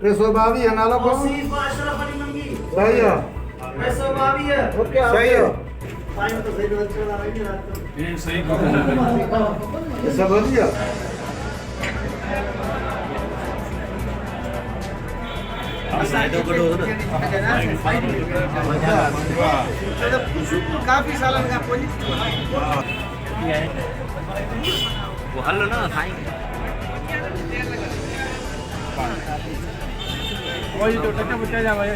122 है नालो कौन अस्सी को अशरफ अली मंगी सही है 122 है ओके सही है टाइम तो सही बात चल रहा है रात को ये सही ये सब बढ़िया काफी साल का पुलिस वो हल्लो ना खाई वही तो टक्का बचा जा भाई